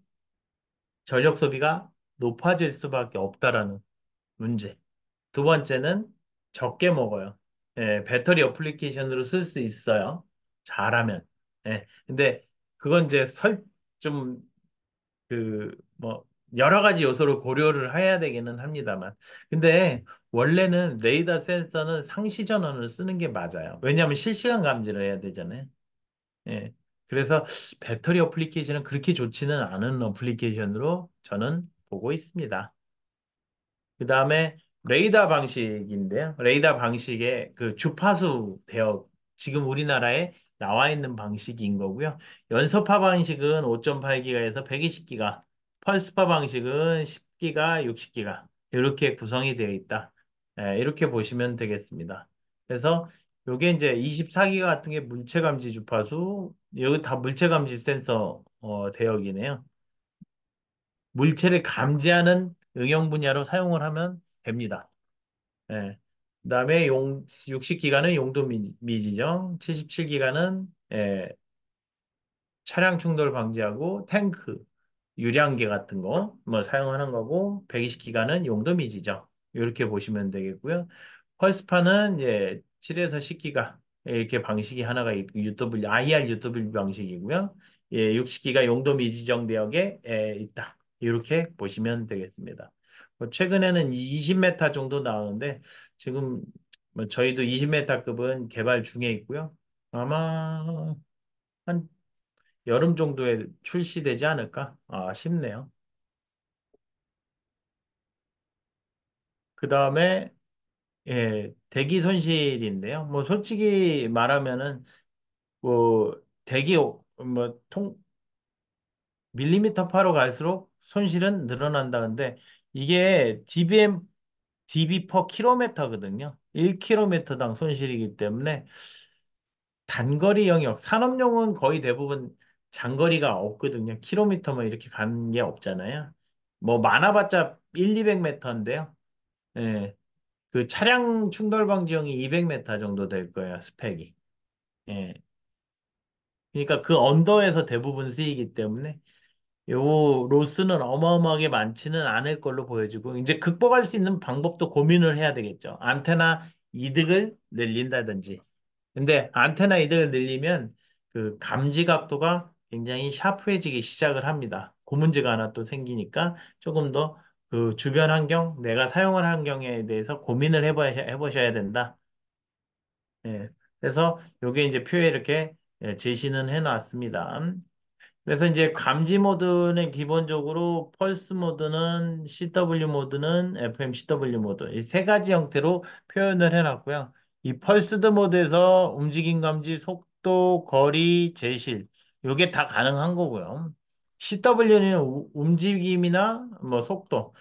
전력 소비가 높아질 수밖에 없다라는 문제. 두 번째는 적게 먹어요. 예, 배터리 어플리케이션으로 쓸 수 있어요. 잘하면. 예, 근데 그건 이제 좀, 뭐, 여러 가지 요소를 고려를 해야 되기는 합니다만. 근데 원래는 레이더 센서는 상시 전원을 쓰는 게 맞아요. 왜냐하면 실시간 감지를 해야 되잖아요. 예. 그래서 배터리 어플리케이션은 그렇게 좋지는 않은 어플리케이션으로 저는 보고 있습니다. 그 다음에 레이더 방식인데요. 레이더 방식의 그 주파수 대역, 지금 우리나라에 나와 있는 방식인 거고요. 연소파 방식은 5.8기가에서 120기가, 펄스파 방식은 10기가, 60기가 이렇게 구성이 되어 있다. 이렇게 보시면 되겠습니다. 그래서 요게 이제 24기가 같은 게 물체 감지 주파수, 여기 다 물체 감지 센서 대역이네요. 물체를 감지하는 응용 분야로 사용을 하면 됩니다. 예. 그다음에 60기가는 용도 미지정, 77기가는 차량 충돌 방지하고 탱크, 유량계 같은 거 뭐 사용하는 거고 120기가는 용도 미지정. 이렇게 보시면 되겠고요. 펄스파는 7에서 10기가 이렇게 방식이 하나가 UW, IR UW 방식이고요. 60기가 용도 미지정 대역에 있다. 이렇게 보시면 되겠습니다. 뭐 최근에는 20메타 정도 나오는데 지금 뭐 저희도 20메타급은 개발 중에 있고요. 아마 한 여름 정도에 출시되지 않을까 싶네요. 그 다음에 대기 손실인데요. 뭐 솔직히 말하면은 뭐 대기 뭐통 밀리미터 파로 갈수록 손실은 늘어난다는데 이게 dB per 킬로미터거든요. 1km당 손실이기 때문에 단거리 영역, 산업용은 거의 대부분 장거리가 없거든요. 킬로미터만 이렇게 가는 게 없잖아요. 뭐 많아봤자 1, 200m인데요. 예. 그 차량 충돌 방지용이 200m 정도 될 거예요, 스펙이. 예. 그러니까 그 언더에서 대부분 쓰이기 때문에 요 로스는 어마어마하게 많지는 않을 걸로 보여지고 이제 극복할 수 있는 방법도 고민을 해야 되겠죠. 안테나 이득을 늘린다든지. 근데 안테나 이득을 늘리면 그 감지 각도가 굉장히 샤프해지기 시작을 합니다. 그 문제가 하나 또 생기니까 조금 더 그 주변 환경, 내가 사용할 환경에 대해서 고민을 해보셔야 된다. 예. 그래서 요게 이제 표에 이렇게 제시는 해놨습니다. 그래서 이제 감지 모드는 기본적으로 펄스 모드는 CW 모드는 FM CW 모드 이 세 가지 형태로 표현을 해놨고요. 이 펄스드 모드에서 움직임 감지, 속도, 거리, 제실 요게 다 가능한 거고요. CW는 움직임이나 뭐 속도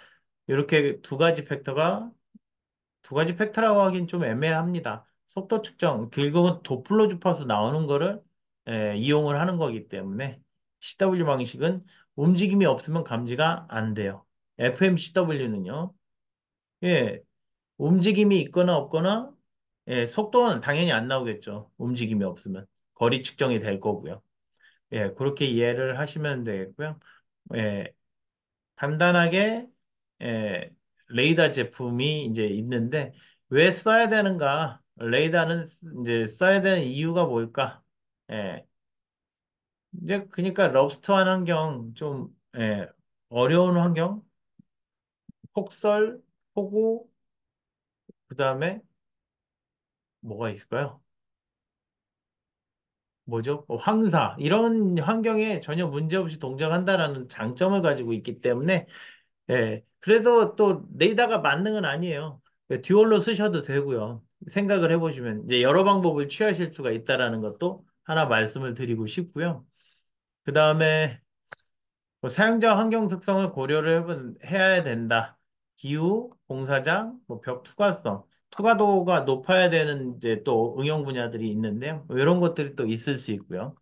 이렇게 두 가지 팩터라고 하긴 좀 애매합니다. 속도 측정, 결국은 도플러 주파수 나오는 거를 이용을 하는 거기 때문에 CW 방식은 움직임이 없으면 감지가 안 돼요. FMCW는요, 예, 움직임이 있거나 없거나, 속도는 당연히 안 나오겠죠. 움직임이 없으면. 거리 측정이 될 거고요. 그렇게 이해를 하시면 되겠고요. 예, 간단하게 에, 레이더 제품이 이제 있는데 왜 써야 되는가? 레이더는 이제 써야 되는 이유가 뭘까? 예, 이제 그러니까 럽스터한 환경 좀 어려운 환경, 폭설, 폭우, 그다음에 뭐가 있을까요? 뭐죠? 황사 이런 환경에 전혀 문제없이 동작한다라는 장점을 가지고 있기 때문에 그래도 또 레이더가 만능은 아니에요. 듀얼로 쓰셔도 되고요. 생각을 해보시면 이제 여러 방법을 취하실 수가 있다라는 것도 하나 말씀을 드리고 싶고요. 그 다음에 뭐 사용자 환경 특성을 고려를 해야 된다. 기후, 공사장, 뭐 벽 투과성, 투과도가 높아야 되는 이제 또 응용 분야들이 있는데요. 뭐 이런 것들이 또 있을 수 있고요.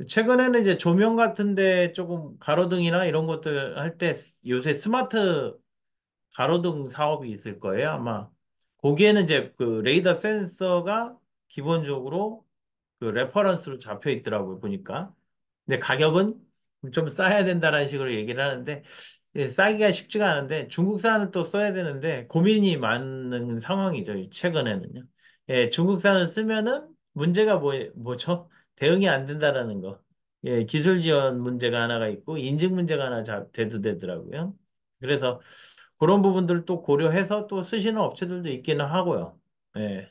최근에는 이제 조명 같은데 조금 가로등이나 이런 것들 할 때 요새 스마트 가로등 사업이 있을 거예요, 아마. 거기에는 이제 그 레이더 센서가 기본적으로 그 레퍼런스로 잡혀 있더라고요, 보니까. 근데 가격은 좀 싸야 된다라는 식으로 얘기를 하는데, 싸기가 쉽지가 않은데, 중국산은 또 써야 되는데, 고민이 많은 상황이죠, 최근에는요. 중국산을 쓰면은 문제가 뭐죠? 대응이 안 된다라는 거. 기술 지원 문제가 하나가 있고, 인증 문제가 하나 대두되더라고요. 그래서 그런 부분들을 또 고려해서 또 쓰시는 업체들도 있기는 하고요. 예.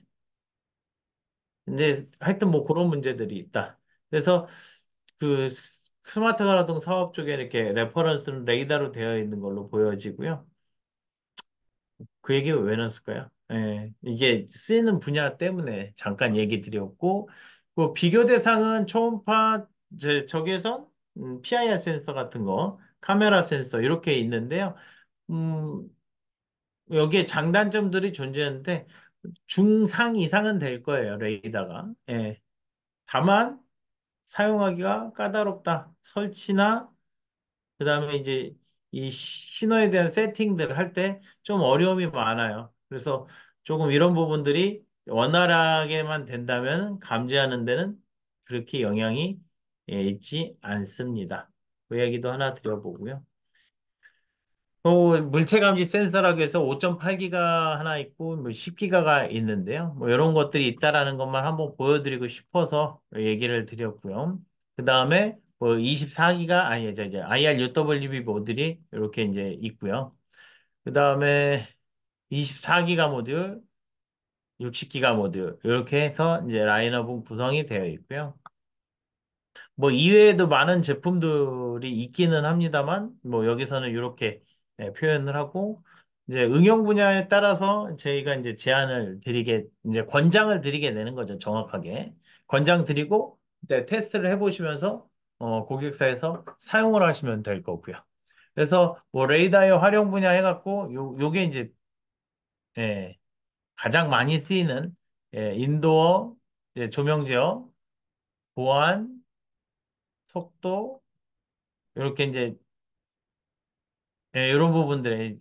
근데 하여튼 뭐 그런 문제들이 있다. 그래서 그 스마트 가로등 사업 쪽에 이렇게 레퍼런스는 레이더로 되어 있는 걸로 보여지고요. 그 얘기 왜 넣었을까요? 예, 이게 쓰이는 분야 때문에 잠깐 얘기 드렸고, 뭐 비교 대상은 초음파 적외선, PIR 센서 같은 거, 카메라 센서 이렇게 있는데요. 음, 여기에 장단점들이 존재하는데 중상 이상은 될 거예요, 레이더가. 예. 다만 사용하기가 까다롭다. 설치나 그다음에 이제 이 신호에 대한 세팅들을 할 때 좀 어려움이 많아요. 그래서 조금 이런 부분들이 원활하게만 된다면 감지하는 데는 그렇게 영향이 있지 않습니다. 그 얘기도 하나 드려보고요. 물체 감지 센서라고 해서 5.8기가 하나 있고 뭐 10기가가 있는데요. 뭐 이런 것들이 있다라는 것만 한번 보여드리고 싶어서 얘기를 드렸고요. 그 다음에 뭐 24기가 아니 이제 IRUWB 모듈이 이렇게 이제 있고요. 그 다음에 24기가 모듈, 60기가 모듈 이렇게 해서 이제 라인업은 구성이 되어 있고요. 뭐 이외에도 많은 제품들이 있기는 합니다만 뭐 여기서는 이렇게 표현을 하고 이제 응용 분야에 따라서 저희가 이제 제안을 드리게 이제 권장을 드리게 되는 거죠. 정확하게 권장 드리고 이제 테스트를 해보시면서 고객사에서 사용을 하시면 될 거고요. 그래서 뭐 레이더의 활용 분야 해갖고 요게 이제 예, 가장 많이 쓰이는 인도어 이제 조명 제어 보안 속도 이렇게 이제 이런 부분들의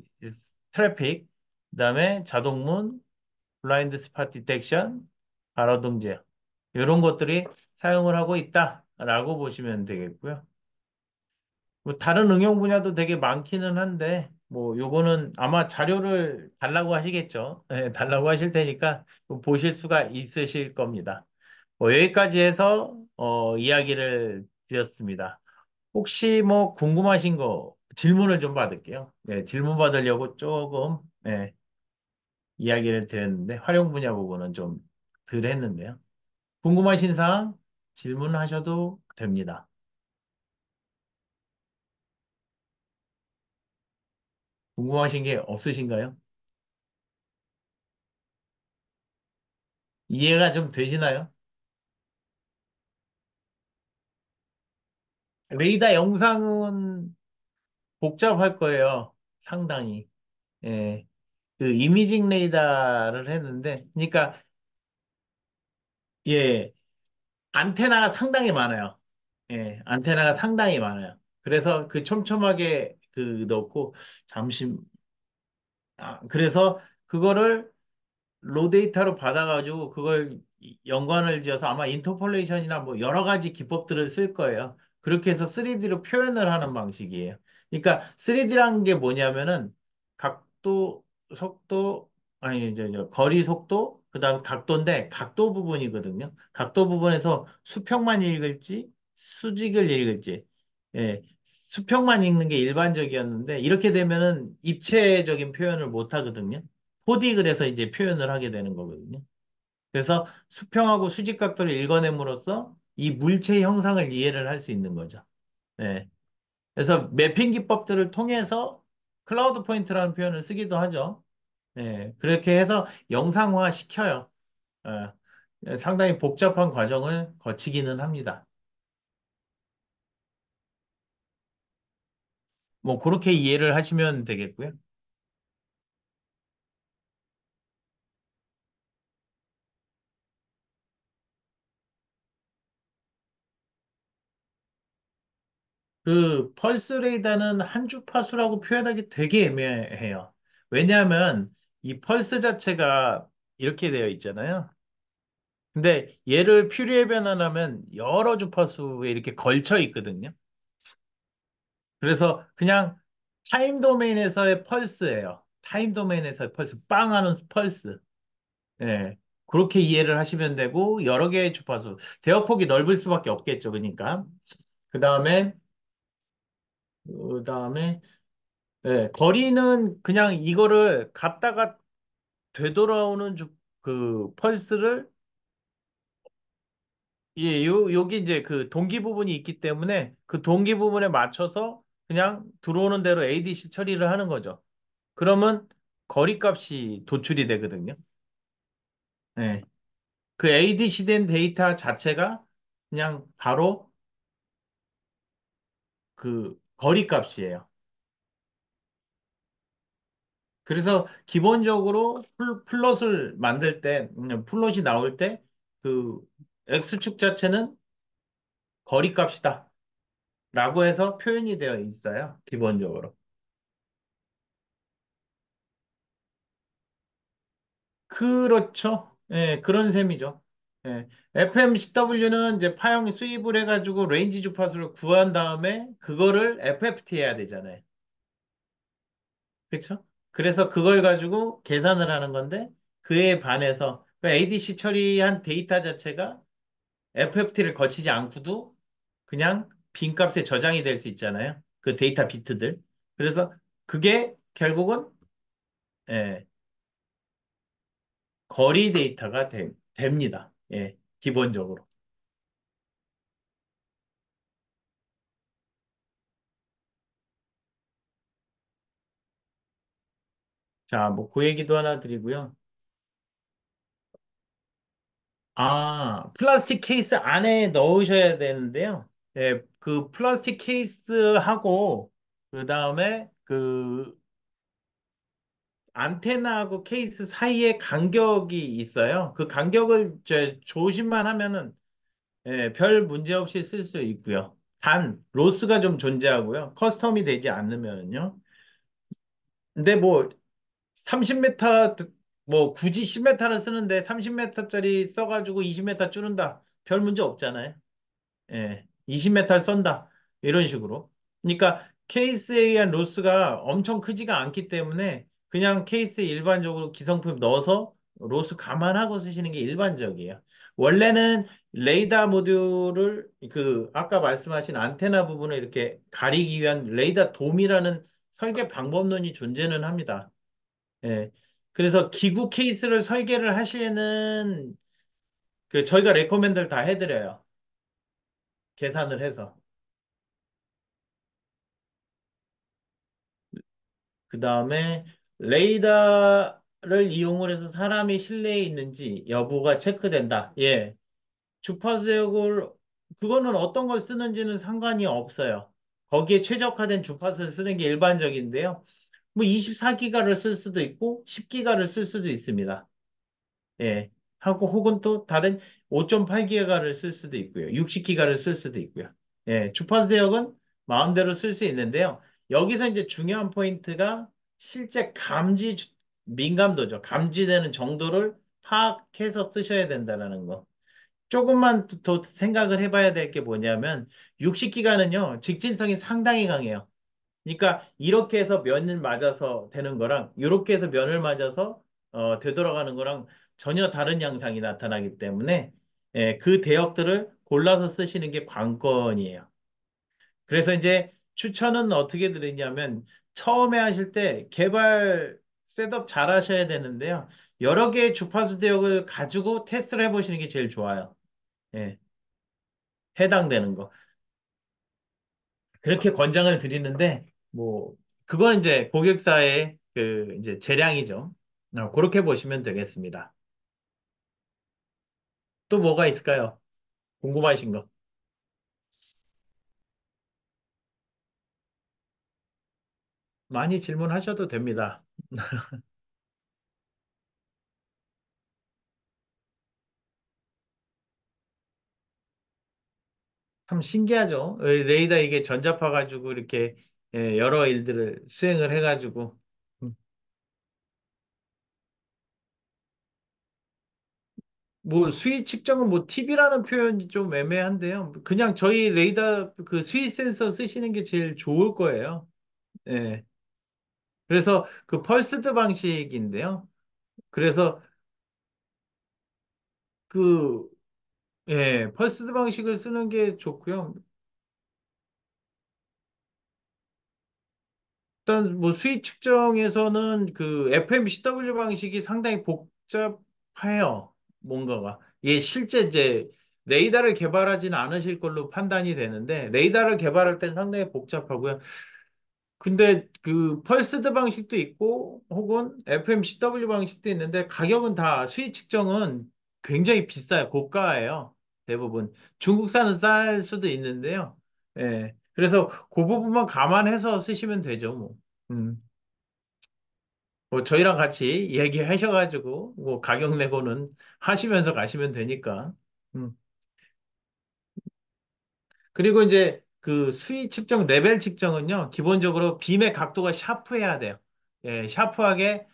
트래픽, 그다음에 자동문, 블라인드 스팟 디텍션, 가로등 제어 이런 것들이 사용을 하고 있다라고 보시면 되겠고요. 뭐 다른 응용 분야도 되게 많기는 한데 뭐 요거는 아마 자료를 달라고 하시겠죠. 달라고 하실 테니까 보실 수가 있으실 겁니다. 뭐 여기까지 해서 이야기를 드렸습니다. 혹시 뭐 궁금하신 거 질문을 좀 받을게요. 네, 질문 받으려고 조금 이야기를 드렸는데 활용 분야 부분은 좀 덜 했는데요. 궁금하신 사항 질문하셔도 됩니다. 궁금하신 게 없으신가요? 이해가 좀 되시나요? 레이더 영상은 복잡할 거예요. 상당히. 예. 그 이미징 레이더를 했는데, 그러니까 예, 안테나가 상당히 많아요. 예, 안테나가 상당히 많아요. 그래서 그 촘촘하게 그 넣고 잠시 그래서 그거를 로 데이터로 받아가지고 그걸 연관을 지어서 아마 인터폴레이션이나 뭐 여러 가지 기법들을 쓸 거예요. 그렇게 해서 3D로 표현을 하는 방식이에요. 그러니까 3D라는 게 뭐냐면은 각도, 속도, 아니, 거리 속도, 그다음 각도인데 각도 부분이거든요. 각도 부분에서 수평만 읽을지 수직을 읽을지. 예. 수평만 읽는 게 일반적이었는데 이렇게 되면은 입체적인 표현을 못 하거든요. 4D 그래서 이제 표현을 하게 되는 거거든요. 그래서 수평하고 수직각도를 읽어냄으로써 이 물체 형상을 이해를 할 수 있는 거죠. 네. 그래서 매핑 기법들을 통해서 클라우드 포인트라는 표현을 쓰기도 하죠. 네. 그렇게 해서 영상화 시켜요. 상당히 복잡한 과정을 거치기는 합니다. 뭐 그렇게 이해를 하시면 되겠고요. 그 펄스 레이더는 한 주파수라고 표현하기 되게 애매해요. 왜냐하면 이 펄스 자체가 이렇게 되어 있잖아요. 근데 얘를 퓨리에 변환하면 여러 주파수에 이렇게 걸쳐 있거든요. 그래서 그냥 타임 도메인에서의 펄스예요. 타임 도메인에서의 펄스, 빵 하는 펄스. 예. 그렇게 이해를 하시면 되고 여러 개의 주파수. 대역폭이 넓을 수밖에 없겠죠. 그러니까. 그다음에 그다음에 거리는 그냥 이거를 갔다가 되돌아오는 그 펄스를 예, 여기 이제 그 동기 부분이 있기 때문에 그 동기 부분에 맞춰서 그냥 들어오는 대로 ADC 처리를 하는 거죠. 그러면 거리값이 도출이 되거든요. 예. 그 ADC 된 데이터 자체가 그냥 바로 그 거리값이에요. 그래서 기본적으로 플롯을 만들 때, 플롯이 나올 때 그 X축 자체는 거리값이다. 라고 해서 표현이 되어 있어요. 기본적으로. 그렇죠. 예, 그런 셈이죠. 예. FMCW는 이제 파형 수입을 해가지고 레인지 주파수를 구한 다음에 그거를 FFT 해야 되잖아요. 그렇죠? 그래서 그걸 가지고 계산을 하는 건데 그에 반해서 ADC 처리한 데이터 자체가 FFT를 거치지 않고도 그냥 빈값에 저장이 될 수 있잖아요. 그 데이터 비트들. 그래서 그게 결국은 예, 거리 데이터가 됩니다. 예, 기본적으로. 자, 뭐 그 얘기도 하나 드리고요. 아, 플라스틱 케이스 안에 넣으셔야 되는데요. 예, 그 플라스틱 케이스하고 그다음에 그 안테나하고 케이스 사이에 간격이 있어요. 그 간격을 조심만 하면은 예, 별 문제 없이 쓸 수 있고요. 단 로스가 좀 존재하고요. 커스텀이 되지 않으면요. 근데 뭐 30m 뭐 굳이 10m를 쓰는데 30m짜리 써가지고 20m 줄은다. 별 문제 없잖아요. 예, 20m 쏜다. 이런 식으로. 그러니까 케이스에 의한 로스가 엄청 크지가 않기 때문에 그냥 케이스에 일반적으로 기성품 넣어서 로스 감안하고 쓰시는 게 일반적이에요. 원래는 레이더 모듈을 그 아까 말씀하신 안테나 부분을 이렇게 가리기 위한 레이더 돔이라는 설계 방법론이 존재는 합니다. 예. 그래서 기구 케이스를 설계를 하시에는 그 저희가 레코멘드를 다 해드려요. 계산을 해서. 그 다음에 레이더를 이용을 해서 사람이 실내에 있는지 여부가 체크된다. 예. 주파수 제어를 그거는 어떤 걸 쓰는지는 상관이 없어요. 거기에 최적화된 주파수를 쓰는 게 일반적인데요. 뭐 24기가를 쓸 수도 있고 10기가를 쓸 수도 있습니다. 예. 하고 혹은 또 다른 5.8기가를 쓸 수도 있고요. 60기가를 쓸 수도 있고요. 예. 주파수 대역은 마음대로 쓸 수 있는데요. 여기서 이제 중요한 포인트가 실제 민감도죠. 감지되는 정도를 파악해서 쓰셔야 된다는 거. 조금만 더 생각을 해봐야 될 게 뭐냐면 60기가는요. 직진성이 상당히 강해요. 그러니까 이렇게 해서 면을 맞아서 되는 거랑 이렇게 해서 면을 맞아서 되돌아가는 거랑 전혀 다른 양상이 나타나기 때문에 예, 그 대역들을 골라서 쓰시는 게 관건이에요. 그래서 이제 추천은 어떻게 드리냐면 처음에 하실 때 개발 셋업 잘 하셔야 되는데요. 여러 개의 주파수 대역을 가지고 테스트를 해보시는 게 제일 좋아요. 예, 해당되는 거. 그렇게 권장을 드리는데 뭐 그건 이제 고객사의 그 이제 재량이죠. 그렇게 보시면 되겠습니다. 또 뭐가 있을까요? 궁금하신 거. 많이 질문하셔도 됩니다. 참 신기하죠. 레이더 이게 전자파 가지고 이렇게 예, 여러 일들을 수행을 해가지고 음, 뭐 수위 측정은 뭐 TV라는 표현이 좀 애매한데요. 그냥 저희 레이더 그 수위 센서 쓰시는 게 제일 좋을 거예요. 예. 그래서 그 펄스드 방식인데요. 그래서 그, 예, 펄스드 방식을 쓰는 게 좋고요. 일단 뭐 수위 측정에서는 그 FMCW 방식이 상당히 복잡해요. 뭔가가. 예, 실제 이제 레이더를 개발하지는 않으실 걸로 판단이 되는데, 레이더를 개발할 땐 상당히 복잡하고요. 근데 그 펄스드 방식도 있고 혹은 FMCW 방식도 있는데 가격은 다 수위 측정은 굉장히 비싸요. 고가예요. 대부분. 중국산은 쌀 수도 있는데요. 예. 그래서 그 부분만 감안해서 쓰시면 되죠, 뭐. 음. 뭐 저희랑 같이 얘기하셔가지고 뭐 가격 내고는 하시면서 가시면 되니까. 음. 그리고 이제 그 수위 측정, 레벨 측정은요, 기본적으로 빔의 각도가 샤프해야 돼요. 예, 샤프하게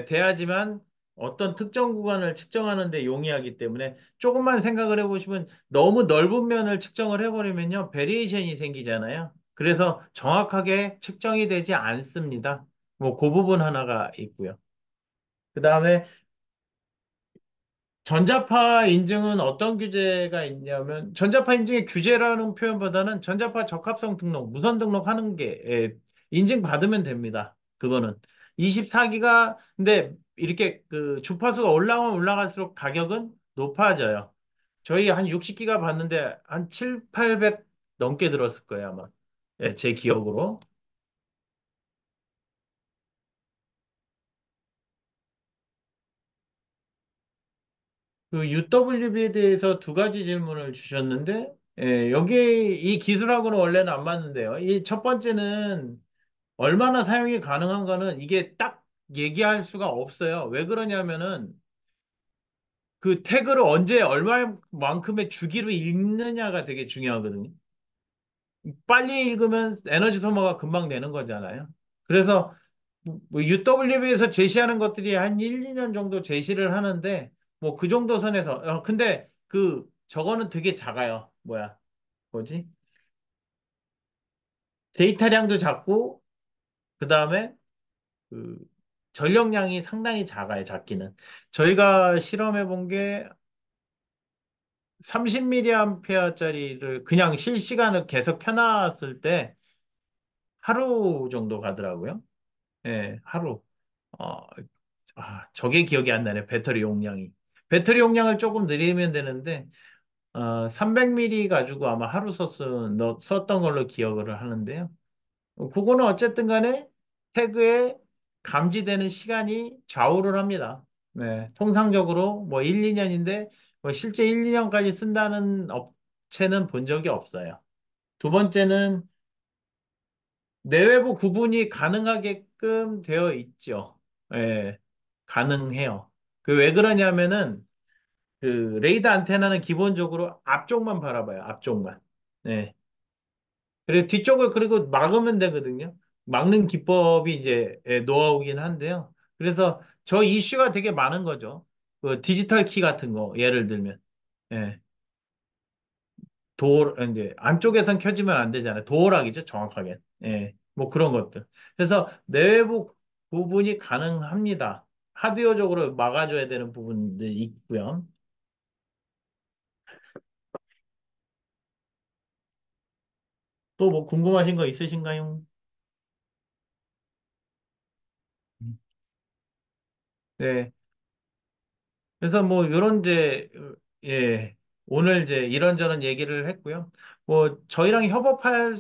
돼야지만 어떤 특정 구간을 측정하는 데 용이하기 때문에 조금만 생각을 해보시면 너무 넓은 면을 측정을 해버리면요, 베리에이션이 생기잖아요. 그래서 정확하게 측정이 되지 않습니다. 뭐 그 부분 하나가 있고요. 그 다음에 전자파 인증은 어떤 규제가 있냐면, 전자파 인증의 규제라는 표현보다는 전자파 적합성 등록, 무선 등록하는 게 인증받으면 됩니다. 그거는. 24기가, 근데 이렇게 그 주파수가 올라가면 올라갈수록 가격은 높아져요. 저희 한 60기가 받는데 한 7, 800 넘게 들었을 거예요, 아마. 예, 제 기억으로. 그 UWB에 대해서 두 가지 질문을 주셨는데, 여기 이 기술하고는 원래는 안 맞는데요. 이 첫 번째는 얼마나 사용이 가능한가는 이게 딱 얘기할 수가 없어요. 왜 그러냐면은 그 태그를 언제 얼마만큼의 주기로 읽느냐가 되게 중요하거든요. 빨리 읽으면 에너지 소모가 금방 되는 거잖아요. 그래서 뭐 UWB에서 제시하는 것들이 한 1, 2년 정도 제시를 하는데 뭐 그 정도 선에서 근데 그 저거는 되게 작아요. 뭐지? 데이터량도 작고 그다음에 그 전력량이 상당히 작아요. 작기는. 저희가 실험해 본 게 30mAh짜리를 그냥 실시간을 계속 켜놨을 때 하루 정도 가더라고요. 예, 하루. 어, 저게 기억이 안 나네. 배터리 용량이. 배터리 용량을 조금 늘리면 되는데, 300mAh 가지고 아마 하루 썼던 걸로 기억을 하는데요. 그거는 어쨌든 간에 태그에 감지되는 시간이 좌우를 합니다. 네, 통상적으로 뭐 1, 2년인데, 뭐 실제 1, 2년까지 쓴다는 업체는 본 적이 없어요. 두 번째는 내외부 구분이 가능하게끔 되어 있죠. 예, 가능해요. 그 왜 그러냐면은 그 레이더 안테나는 기본적으로 앞쪽만 바라봐요. 앞쪽만. 네. 그리고 뒤쪽을 그리고 막으면 되거든요. 막는 기법이 이제 노하우긴 한데요. 그래서 저 이슈가 되게 많은 거죠. 그 디지털 키 같은 거 예를 들면 예. 이제 안쪽에선 켜지면 안 되잖아요. 도어락이죠, 정확하게. 예. 뭐 그런 것들. 그래서 내부 부분이 가능합니다. 하드웨어적으로 막아줘야 되는 부분들이 있고요. 또 뭐 궁금하신 거 있으신가요? 네. 그래서 뭐 요런 이제 예 오늘 이제 이런저런 얘기를 했고요. 뭐 저희랑 협업할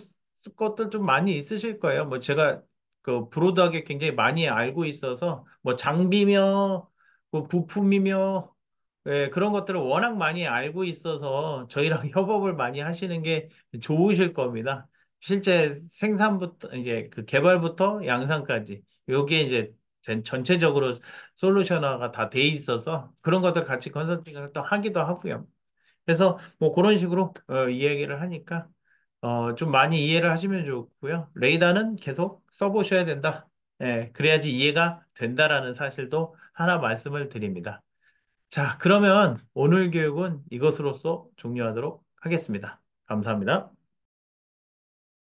것들 좀 많이 있으실 거예요. 뭐 제가 그 브로드하게 굉장히 많이 알고 있어서 뭐 장비며 뭐 부품이며 그런 것들을 워낙 많이 알고 있어서 저희랑 협업을 많이 하시는 게 좋으실 겁니다. 실제 생산부터 이제 그 개발부터 양산까지 요게 이제 전체적으로 솔루션화가 다 돼 있어서 그런 것들 같이 컨설팅을 또 하기도 하고요. 그래서 뭐 그런 식으로 이야기를 하니까 좀 많이 이해를 하시면 좋고요. 레이더는 계속 써보셔야 된다. 그래야지 이해가 된다라는 사실도 하나 말씀을 드립니다. 자, 그러면 오늘 교육은 이것으로써 종료하도록 하겠습니다. 감사합니다.